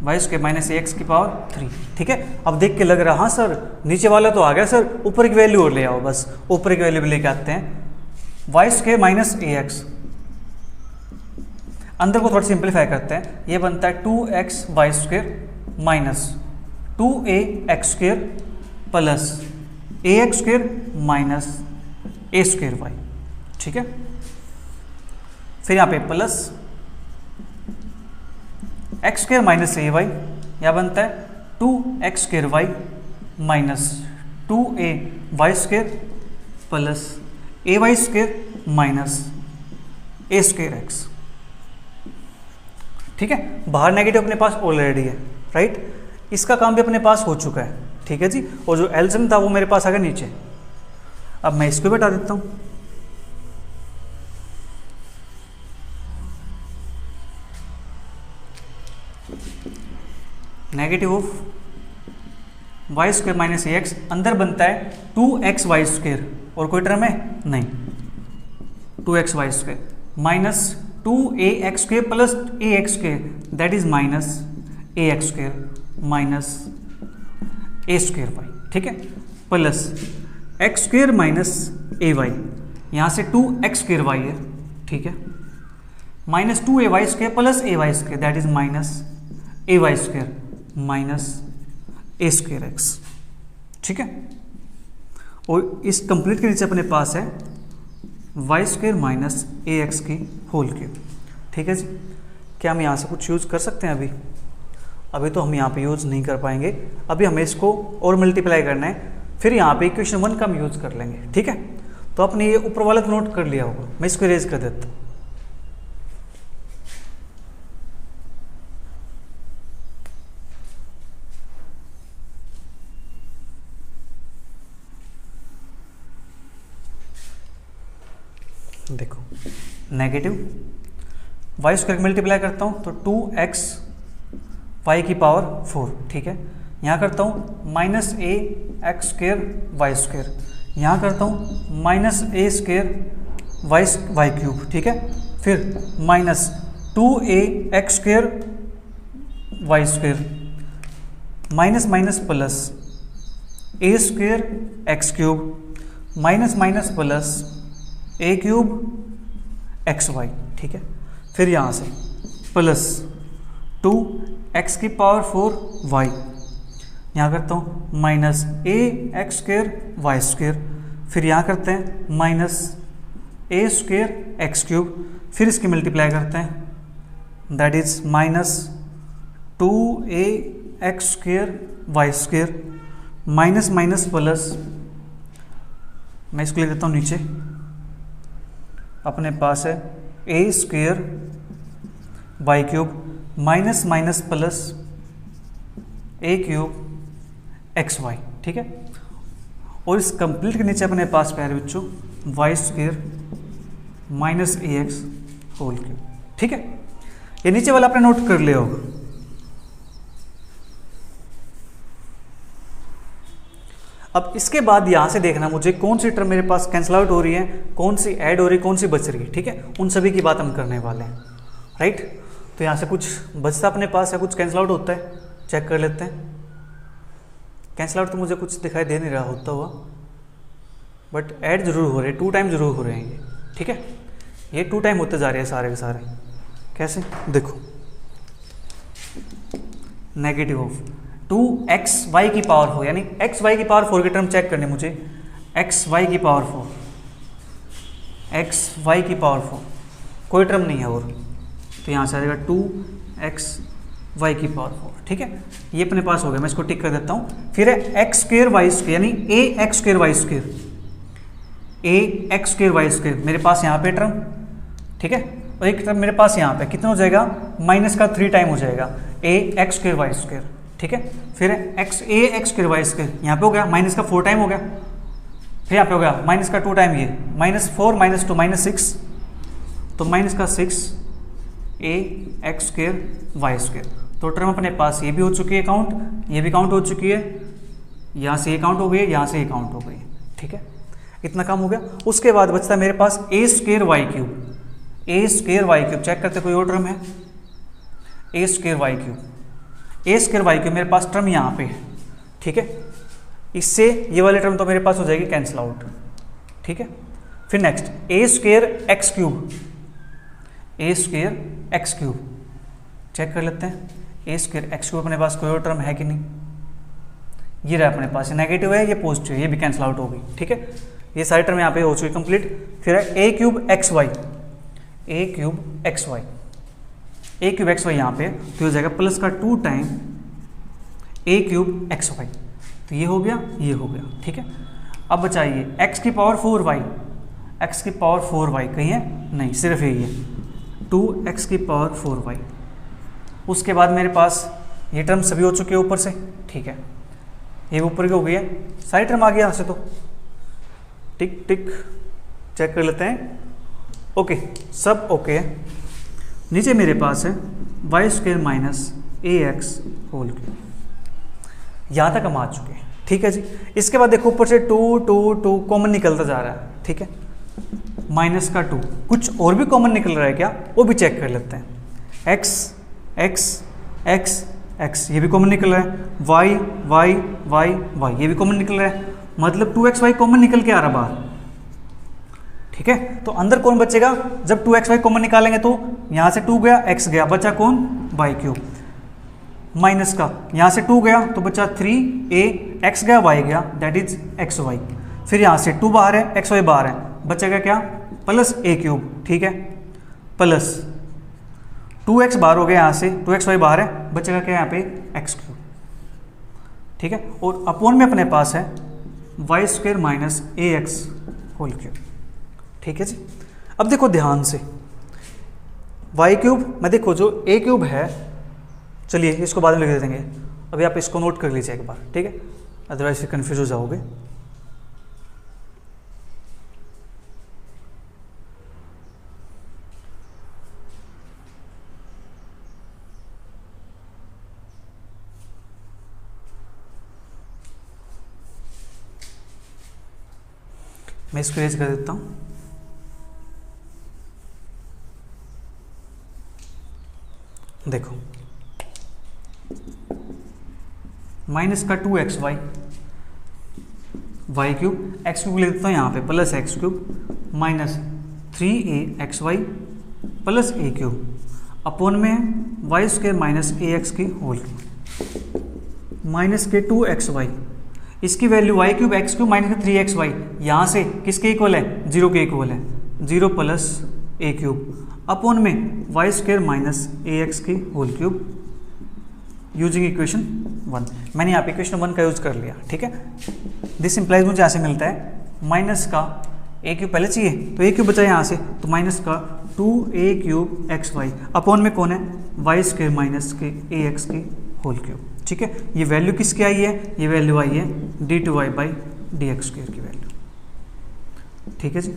[SPEAKER 1] Y square minus a x की पावर 3, ठीक है। अब देख के लग रहा हाँ सर नीचे वाला तो आ गया सर, ऊपर की वैल्यू और ले आओ, बस ऊपर की वैल्यू भी लेके आते हैं। Y square minus a x, अंदर को थोड़ा सिंप्लीफाई करते हैं, ये बनता है 2x y square minus 2a x square plus a x square minus a square y, ठीक है। फिर यहाँ पे plus x square minus a y, यहाँ बनता है 2x square y minus 2a y square plus a y square minus a square x, ठीक है। बाहर नेगेटिव अपने पास ऑलरेडी है, राइट। इसका काम भी अपने पास हो चुका है, ठीक है जी। और जो एल्सियम था वो मेरे पास आ गया नीचे। अब मैं इसको भी हटा देता हूं, negative of y square minus a x, अंदर बनता है 2x वाई स्क्वायर, और कोई टर्म है नहीं, 2x y square minus 2a x square plus a x square, that is minus a x square minus a square y, ठीक है, plus x square minus a y, यहाँ से 2x square y है, ठीक है, minus 2a y square plus a y square, that is minus a y square minus a square x, ठीक है। और इस कंप्लीट के नीचे अपने पास है Y square minus a x की होल क्यूब, ठीक है जी। क्या हम यहाँ से कुछ यूज़ कर सकते हैं? अभी तो हम यहाँ पे यूज़ नहीं कर पाएंगे, अभी हमें इसको और मल्टीप्लाई करना है, फिर यहाँ पे इक्वेशन 1 का हम यूज़ कर लेंगे, ठीक है। तो आपने ये ऊपर वाला तो नोट कर लिया होगा, मैं इसको इरेज कर देता हूँ। देखो नेगेटिव वाई स्क्वायर मल्टीप्लाई करता हूँ तो 2x वाई की पावर 4, ठीक है। यहाँ करता हूँ minus a x square y square, यहाँ करता हूँ minus a square y cube, ठीक है। फिर minus 2a x square y square, minus minus plus a square x cube, minus minus plus a cube x y, ठीक है। फिर यहाँ से प्लस 2x की पावर 4 वाई, यहाँ करता हूँ minus a x square y square, फिर यहाँ करते हैं minus a square x cube, फिर इसकी मल्टीप्लाई करते हैं that is minus 2a x square y square, minus minus plus, मैं इसको लिख देता हूँ नीचे, अपने पास है a square y cube minus minus plus a cube x y, ठीक है। और इस कंप्लीट के नीचे अपने पास प्यारे बच्चों Y square minus a x whole cube, ठीक है। ये नीचे वाला आपने नोट कर लिया होगा। अब इसके बाद यहाँ से देखना मुझे कौन सी टर्म मेरे पास कैंसिल आउट हो रही है, कौन सी ऐड हो रही है, कौन सी बच रही है, ठीक है। उन सभी की बात हम करने वाले हैं, राइट। तो यहाँ से कुछ बचता अपने पास है, कुछ कैंसिल आउट होता है, चेक कर लेते हैं। कैंसिल आउट तो मुझे कुछ दिखाई दे नहीं रहा होता हुआ, बट ऐड जरूर हो रहे हैं, 2 टाइम जरूर हो रहे हैं ये, ठीक है। ये 2 टाइम होते जा रहे हैं सारे के सारे। कैसे? देखो नेगेटिव ऑफ 2x y की पावर 4, यानी x y की पावर 4 की टर्म चेक करनी मुझे, x y की पावर 4, x y की पावर 4, कोई टर्म नहीं है और, तो यहाँ से आ जाएगा 2x y की पावर 4, ठीक है। ये अपने पास हो गया, मैं इसको टिक कर देता हूँ। फिर है x स्क्वेयर वाई स्क्वेयर, यानी a x square y square, a x square y square मेरे पास यहाँ पे टर्म, ठीक है। और एक टर्म मेरे पास यहाँ पे कितना हो जाएगा, माइनस का 3 टाइम हो जाएगा, a x square y square, ठीक है। फिर x a x square y square, यहाँ पे हो गया माइनस का 4 टाइम हो गया, फिर यहाँ पे हो गया माइनस का 2 टाइम, ये माइनस 4 माइनस 2 माइनस 6, तो माइनस का 6 ए एक्स स्क्वेयर वाई स्क्वेयर। तो टर्म अपने पास ये भी हो चुकी है काउंट, ये भी काउंट हो चुकी है, यहाँ से ये काउंट हो गई है, यहाँ से ये काउंट हो गई है, ठीक है। इतना काम हो गया। उसके बाद बचता है मेरे पास ए स्क्वेयर वाई क्यूब, ए स्क्वेयर वाई क्यूब चेक करते कोई और टर्म है, a square y cube, A square y cube मेरे पास टर्म यहाँ पे है, ठीक है। इससे ये वाली टर्म तो मेरे पास हो जाएगी कैंसिल आउट, ठीक है। फिर नेक्स्ट ए स्क्वेयर एक्स क्यूब, ए स्क्वेयर एक्स क्यूब चेक कर लेते हैं, ए स्क्वेयर एक्स क्यूब अपने पास कोई और टर्म है कि नहीं, ये रहा अपने पास, नेगेटिव है, ये पॉजिटिव है, ये भी कैंसिल आउट हो गई, ठीक है। ये सारी टर्म यहाँ पे हो चुकी कंप्लीट। फिर है ए क्यूब एक्स वाई, ए क्यूब एक्स वाई, ए क्यूब एक्स वाई यहाँ पे तो हो जाएगा प्लस का 2 टाइम ए क्यूब एक्स वाई, तो ये हो गया, ये हो गया, ठीक है। अब बचाइए एक्स की पावर 4 वाई, एक्स की पावर 4 वाई कहीं है नहीं, सिर्फ यही है 2x की पावर 4 वाई। उसके बाद मेरे पास ये टर्म सभी हो चुके हैं ऊपर से, ठीक है। ये ऊपर की हो गई है, सारी टर्म आ गया यहाँ से, तो टिक टिक चेक कर लेते हैं, ओके सब ओके है। नीचे मेरे पास है Y square minus a x whole cube, यहाँ तक हम आ चुके हैं, ठीक है जी। इसके बाद देखो ऊपर से 2 2 2 कॉमन निकलता जा रहा है, ठीक है। माइनस का 2, कुछ और भी कॉमन निकल रहा है क्या, वो भी चेक कर लेते हैं। x x x x ये भी कॉमन निकल रहा है, y y y y ये भी कॉमन निकल रहा है, मतलब 2xy कॉमन निकल के आ रहा बाहर, ठीक है। तो अंदर कौन बचेगा, जब 2xy कॉमन निकालेंगे तो यहाँ से 2 गया, x गया, बचा कौन, y क्यूब। माइनस का यहाँ से 2 गया तो बचा 3a, x गया y गया, दैट इज xy। फिर यहाँ से 2 बाहर है, xy बाहर है, बचेगा क्या प्लस a क्यूब, ठीक है, प्लस 2x बाहर हो गया, यहाँ से 2xy बाहर है, बचेगा क्या यहाँ पे x क्यूब, ठीक है। और अपोन में अपने पास है Y square minus a x whole cube, ठीक है जी। अब देखो ध्यान से वाई क्यूब में देखो जो ए क्यूब है, चलिए इसको बाद में लिख देंगे, अभी आप इसको नोट कर लीजिए एक बार, ठीक है, अदरवाइज फिर कंफ्यूज हो जाओगे। मैं इसको रेज कर देता हूँ। देखो माइनस का 2xy Y cube, x cube ले देता हूँ यहाँ पे, plus x cube minus 3axy plus a cube, upon में y square minus a x की होल क्यूब, माइनस के 2xy, इसकी value y cube x cube minus के 3xy, यहाँ से किसके इक्वल है 0 के इक्वल है, 0 प्लस ए क्यूब, अपोन में y square minus a x की होल क्यूब, यूजिंग इक्वेशन 1। मैंने यहाँ पे इक्वेशन 1 का यूज कर लिया, ठीक है। दिस इंप्लाइज मुझे यहाँ से मिलता है माइनस का ए क्यूब पहले चाहिए तो ए क्यूब बचा यहाँ से, तो माइनस का 2a cube x y, upon में कौन है वाई स्क्वेयर माइनस के ए एक्स की होल क्यूब, ठीक है। ये वैल्यू किसकी आई है, ये वैल्यू आई है d2y by D x square की वैल्यू, ठीक है जी।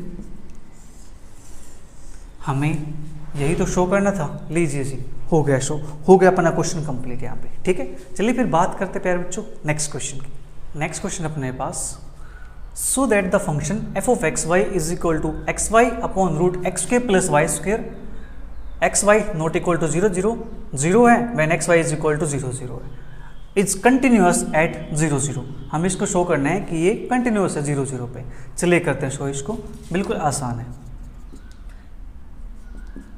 [SPEAKER 1] हमें यही तो शो करना था, लीजिए जी हो गया शो, हो गया अपना क्वेश्चन कंप्लीट यहाँ पे, ठीक है। चलिए फिर बात करते प्यारे बच्चों नेक्स्ट क्वेश्चन की। नेक्स्ट क्वेश्चन अपने पास, so that the function f of x y is equal to x y upon root x square plus y square, x y not equal to 0 0 0 है, when x y is equal to 0 0 है, is continuous at 0 0। हम इसको show करना है कि ये continuous है 0 0 पे। चलिए करते हैं शो, इसको बिल्कुल आसान है।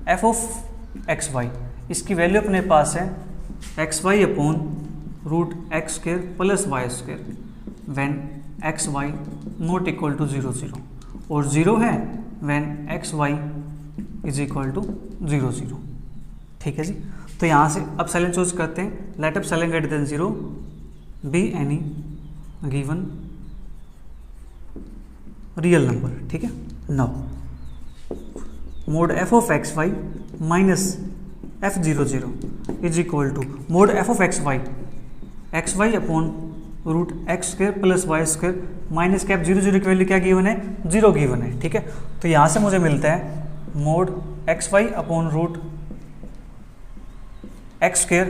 [SPEAKER 1] एफ ऑफ एक्स वाई, इसकी वैल्यू अपने पास है x y upon root x square plus y square, when x y not equal to 0 0, और 0 है when x y is equal to 0 0, ठीक है जी। तो यहाँ से अब साइलेंट चूज करते हैं, let f silent greater than 0 be any given real number, ठीक है। Now mod f of x y minus f 0 0 is equal to mod f of x y upon root x square plus y square minus cap 0 0 की value क्या given है 0 given है, ठीक है। तो यहाँ से मुझे मिलता है mod x y upon root x square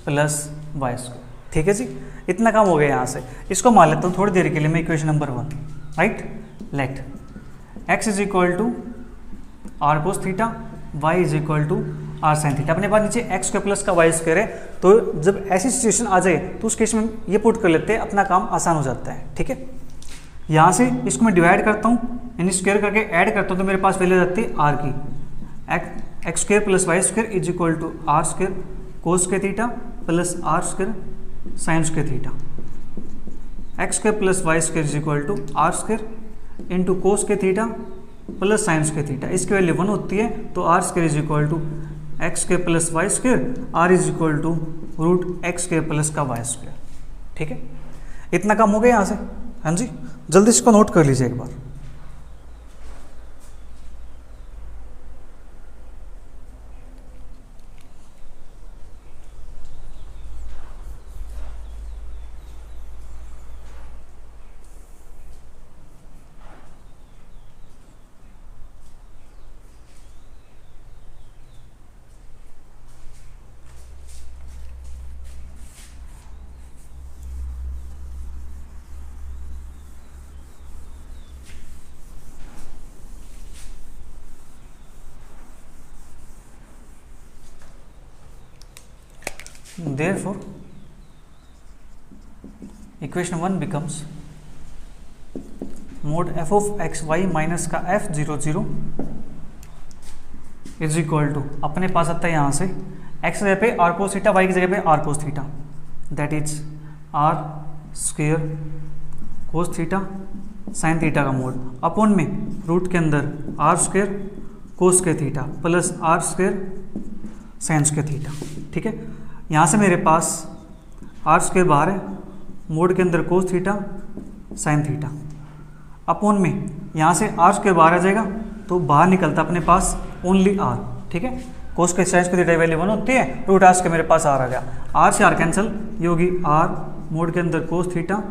[SPEAKER 1] plus y square, ठीक है जी। इतना काम हो गया यहाँ से। इसको मान लेता हूँ थोड़ी देर के लिए मैं equation number 1, right. Let x is equal to r cos theta, y is equal to r sine theta. अपने पास नीचे एक्स स्क्वायर प्लस का वाई स्क्वायर है, तो जब ऐसी सिचुएशन आ जाए तो उस केस में ये पुट कर लेते हैं, अपना काम आसान हो जाता है, ठीक है। यहाँ से इसको मैं डिवाइड करता हूँ, यानी स्क्वायर करके ऐड करता हूँ, तो मेरे पास वैल्यू जाती है आर की, x square plus y square is equal to r square cos square theta plus r square sine square theta, x square plus y square is equal to r square into cos square theta plus sine square theta. इसकी value 1 होती है, तो r square is equal to x square plus y square, r is equal to root x square plus का y square, ठीक है। इतना काम हो गया यहाँ से, हाँ जी। जल्दी इसको नोट कर लीजिए एक बार। Therefore, equation 1 becomes mod f of x y minus का f 0 0 इज इक्वल टू, अपने पास आता है यहाँ से एक्स की जगह पे आर कोस थीटा, वाई की जगह पे r cos theta, that is r square cos theta sine theta का मोड अपॉन में रूट के अंदर r square cos square theta plus r square sine square theta. ठीक है, यहाँ से मेरे पास आर स्क्वेयर बाहर है, मोड के अंदर कोस थीटा साइन थीटा अपॉन में यहाँ से आर स्क्वेयर बाहर आ जाएगा तो बाहर निकलता अपने पास ओनली आर। ठीक है, कोस के साइन स्क्वेयर थीटा वैल्यू 1 होती है, रूट आर स्क्वेयर मेरे पास आर आ गया, आर से आर कैंसिल, ये होगी आर मोड के अंदर कोस थीटा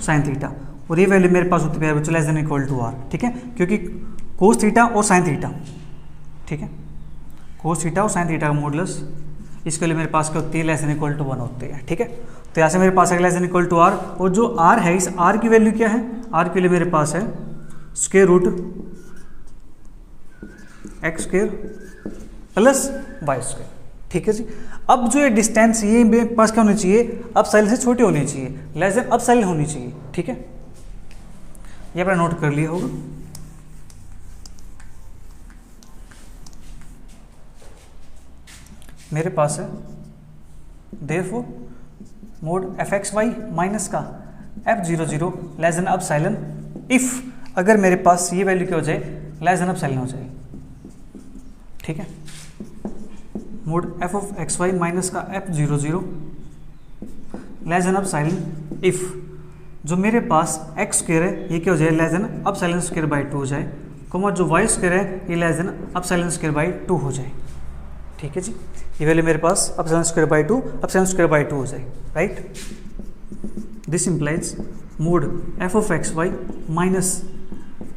[SPEAKER 1] साइन थीटा, और ये वैल्यू मेरे पास होती है बच्चों less than equal to r. ठीक है, क्योंकि कोस थीटा और साइन थीटा, ठीक है, कोस थीटा और साइन थीटा का मॉडुलस इसके लिए मेरे पास क्या होती है लेस देन इक्वल टू 1 होती है। ठीक है, तो यहाँ से मेरे पास है less than equal to r, और जो आर है इस आर की वैल्यू क्या है, आर के लिए मेरे पास है square root x square plus y square. ठीक है जी, अब जो ये डिस्टेंस ये मेरे पास क्या होनी चाहिए, अपसाइलन से छोटी होनी चाहिए, लेस देन अपसाइलन होनी चाहिए। ठीक है, ये आपने नोट कर लिया होगा। मेरे पास है therefore mod f x y minus का f zero zero less than epsilon if, अगर मेरे पास ये वैल्यू क्या हो जाए लेस देन अपसाइलन हो जाए। ठीक है, mod f of x y minus का f zero zero less than epsilon if जो मेरे पास एक्स स्क्वेयर है ये क्या हो जाए less than epsilon square by 2 हो जाए, कॉमा जो वाई स्क्वेयर है ये less than epsilon square by 2 हो जाए। ठीक है जी, ये वैल्यू मेरे पास epsilon square by 2 epsilon square by 2 हो जाए, right. This implies mod f of x y minus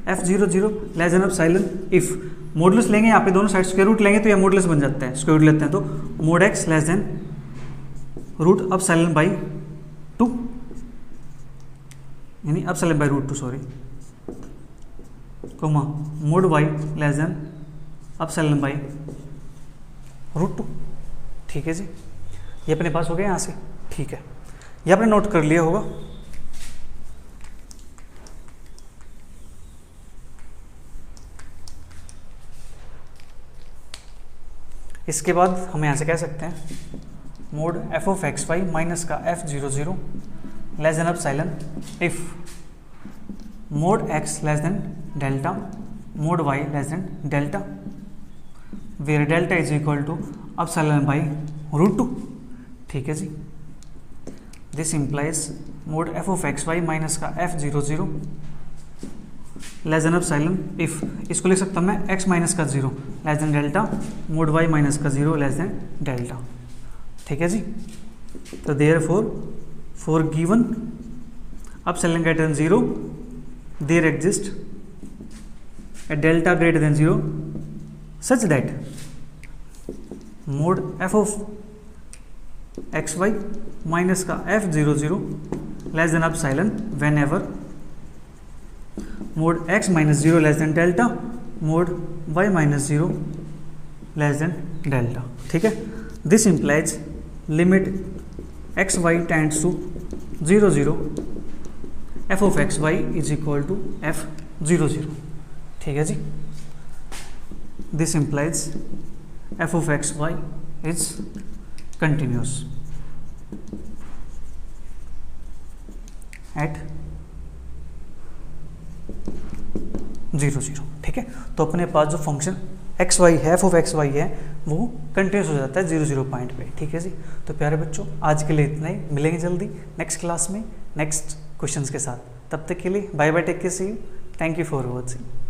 [SPEAKER 1] f zero zero less than epsilon if, modulus लेंगे यहाँ पे दोनों साइड स्क्वायर रूट लेंगे तो ये मॉडुलस बन जाता है, स्क्वायर रूट लेते हैं तो mod x less than root epsilon by 2, यानी epsilon by root 2 sorry, comma mod y less than epsilon by root 2। ठीक है जी, ये अपने पास हो गया यहाँ से। ठीक है, ये आपने नोट कर लिया होगा। इसके बाद हम यहाँ से कह सकते हैं mod f of x y minus का f zero zero less than epsilon if mod x less than delta mod y less than delta where delta is equal to epsilon by root 2। ठीक है जी, this implies mod f of x y minus का f zero zero less than epsilon if, इसको लिख सकता हूँ मैं x minus का 0 less than delta mod y minus का 0 लेस देन डेल्टा। ठीक है जी, तो therefore for given epsilon greater than 0 there exist a delta greater than 0 such that mod f of x y minus का f zero zero less than epsilon whenever mod x minus 0 less than delta mod y minus 0 less than delta. ठीक है, this implies limit x y tends to 0 0 f of x y is equal to f zero zero. ठीक है जी, this implies f of x y is continuous at 0 0। ठीक है, तो अपने पास जो फंक्शन एक्स वाई है एफ ऑफ एक्स वाई है वो कंटिन्यूस हो जाता है 0 0 पॉइंट पे। ठीक है जी, तो प्यारे बच्चों आज के लिए इतना ही, मिलेंगे जल्दी नेक्स्ट क्लास में नेक्स्ट क्वेश्चंस के साथ। तब तक के लिए bye bye, take care, see you, thank you for watching.